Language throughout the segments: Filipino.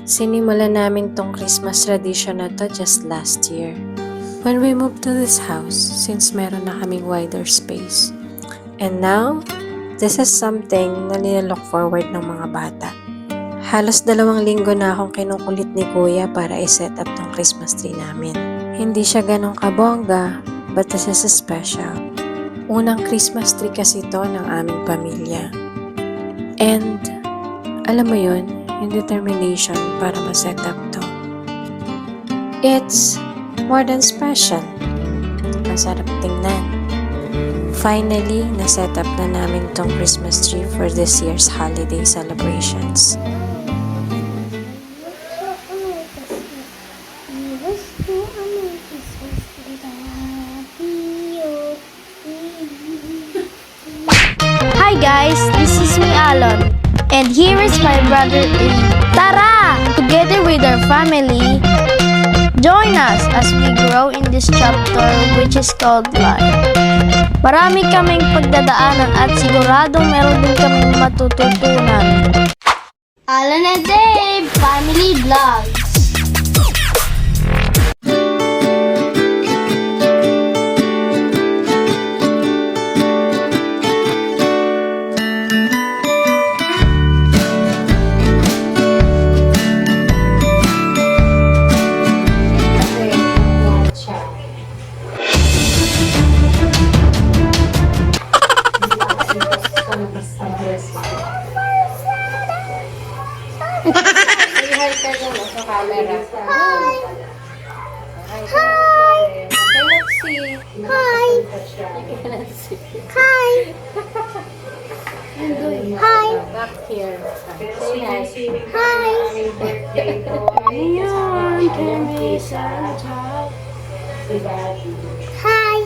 Sinimulan namin tong Christmas tradition na to just last year. When we moved to this house, since meron na kaming wider space. And now, this is something na nilalook forward ng mga bata. Halos 2 linggo na akong kinukulit ni Kuya para i-set up tong Christmas tree namin. Hindi siya ganong kabongga, but this is special. Unang Christmas tree kasi to ng aming pamilya. And, alam mo yun, yung determination para ma-set up to. It's more than special. Masarap tingnan. Finally, na-set up na namin tong Christmas tree for this year's holiday celebrations. Hi guys, this is me Alon, and here is my brother Lee. Tara! Together with our family, join us as we grow in this chapter which is called life. Marami kaming pagdadaanan at siguradong meron din kaming matututunan. Alon and Dave, Family Vlogs. Hi ka dyan sa camera. Hi! Hi! Hi! You cannot see. Hi! Hi! Back here. Say hi. Hi! Ayan, kami sa chat. Hi!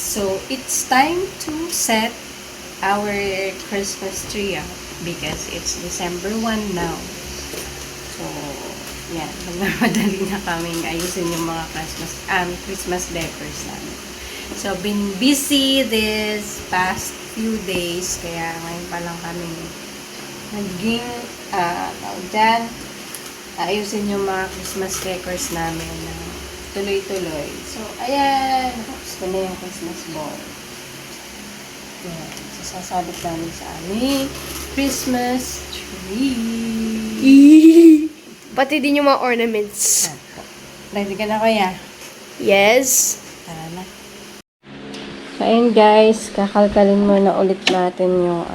So it's time to set our Christmas tree up because it's December 1 now. So, yan. Magmamadali na kaming ayusin yung mga Christmas decors namin. So, been busy this past few days. Kaya ngayon pa lang kami naging ayusin yung mga Christmas decors namin na tuloy-tuloy. So, ayan. Gusto na yung Christmas ball. Ayan. So, sasabit namin sa aming Christmas tree. Pati din yung mga ornaments. Ready ka na, Kuya? Yes. Tara na. So, ayun guys. Kakalkalin muna ulit natin yung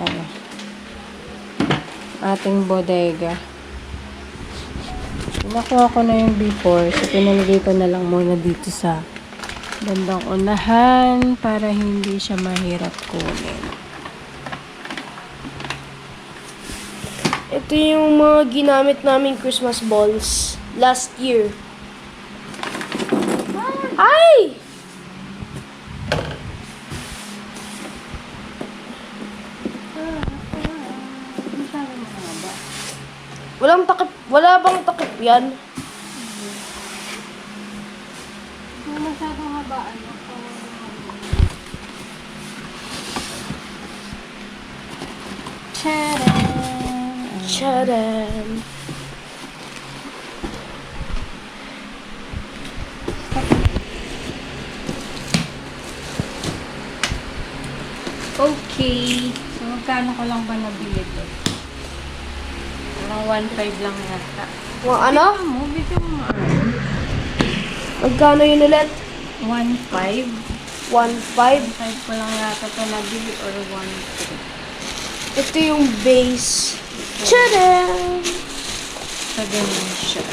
ating bodega. Nakuha ko na yung before, so pinalagay ko na lang muna dito sa bandang unahan para hindi siya mahirap kunin. Ito yung mga ginamit naming Christmas balls last year. Ay! Wala bang takip yan? Masyadong habaan. Charan! Charan! Okay. So, magkano ko lang ba nabili ito? Parang 1.5 lang yata. Ano? Bigyan mo Magkano yun ulit? 1.5. 1.5. 1.5 ko lang yata ito nabili or 1.3. Ito yung base. Charan! So, ganyan siya.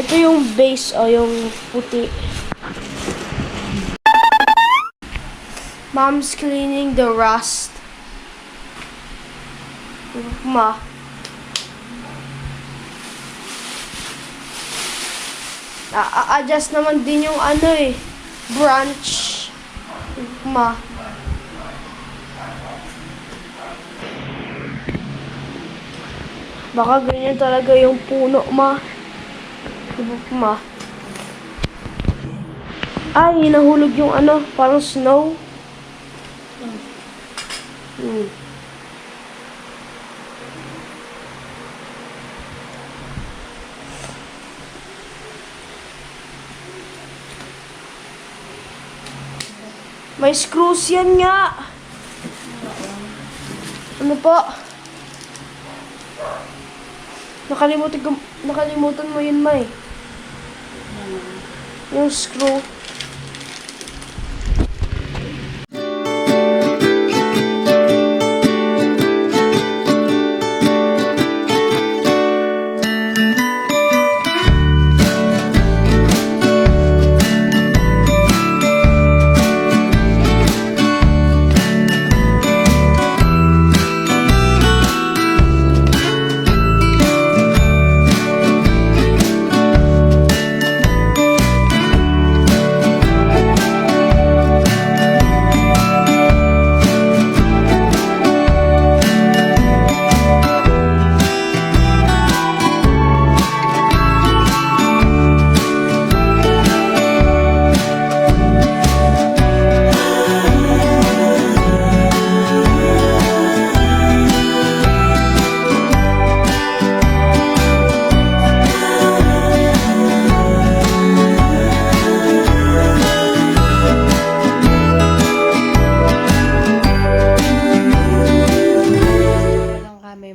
Ito yung base o yung puti. Mom's cleaning the rust Ma. A-adjust naman din yung ano eh. Branch. Ma. Baka ganyan talaga yung puno, ma. Ma. Ay, nahulog yung ano, parang snow. May screws yan nga. Ano po? Nakalimutan mo yun, May. Yung screw.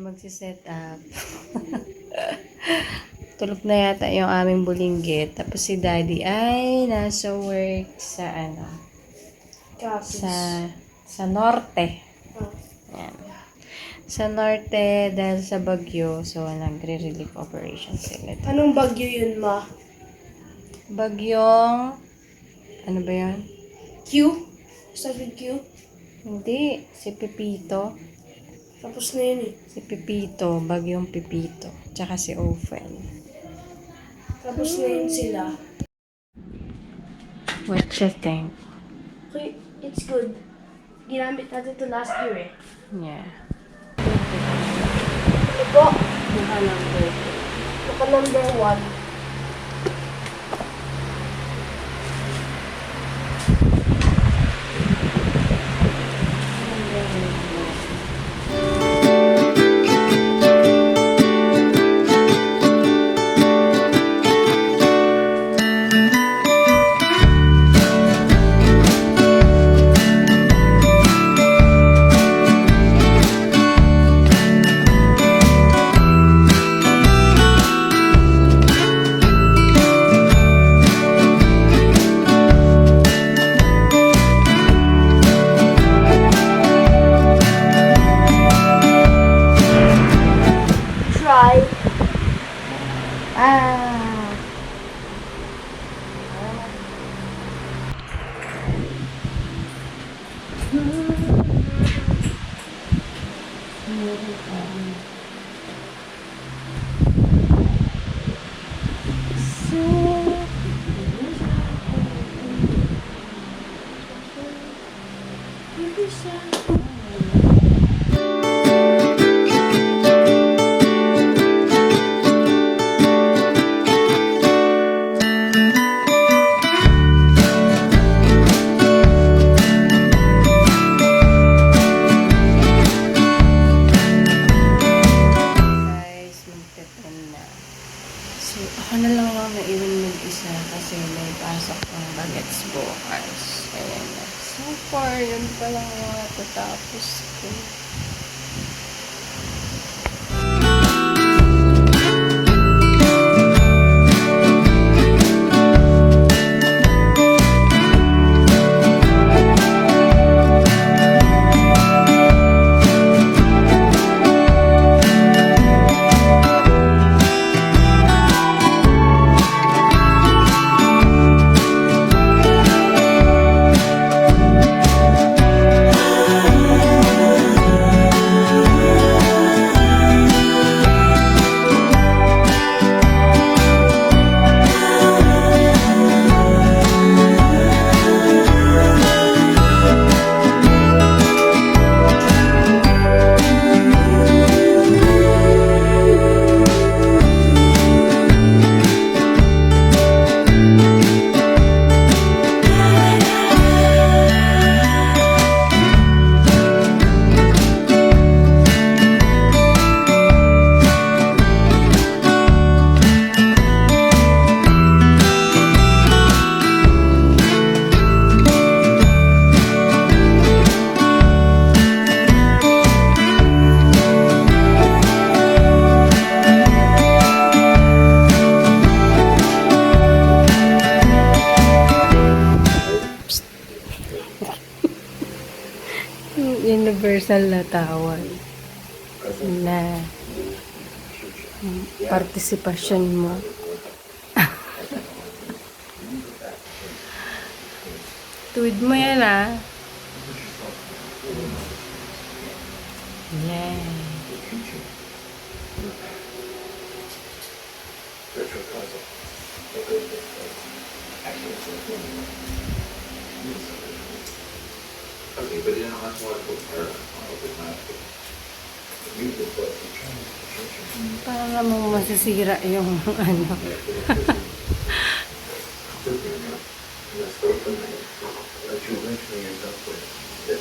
Magsiset up. Tulog na yata yung aming bulinggit. Tapos si daddy ay nasa work sa ano? Sa norte. Yan. Sa norte dahil sa bagyo. So, nagre-relief operation sila. Anong bagyo yun, ma? Bagyong ano ba yun? Q? Start with Q? Hindi. Si Pepito. Tapos na yun eh. Si Pepito. Bagyong Pepito. Tsaka si Ophel. Tapos na yun sila. What you think? Okay, it's good. Ginamit natin to last year eh. Yeah. Ito po. Naka number 1. Ako na lang naiwan mag-isa kasi may pasok ng bagets bukas. Ayan na. So far, yun pa lang yung natatapos ko. universal na tawag na partisipasyon mo. Tuwid mo yan, ah. Yeah. Okay, but you know, that's why I put her on open mind. You could put the Para namang masisira yung ano. Let's go from there. But you eventually end up with this.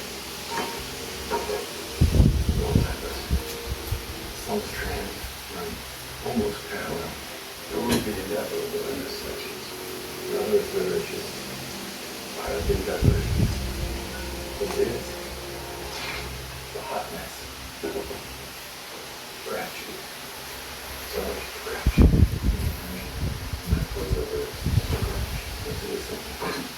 Some trend run almost parallel. There will be inevitable intersections. And others that are just wildly divergent. But this, the hot mess. Fractured. So much fracture. That's what it is. This is something.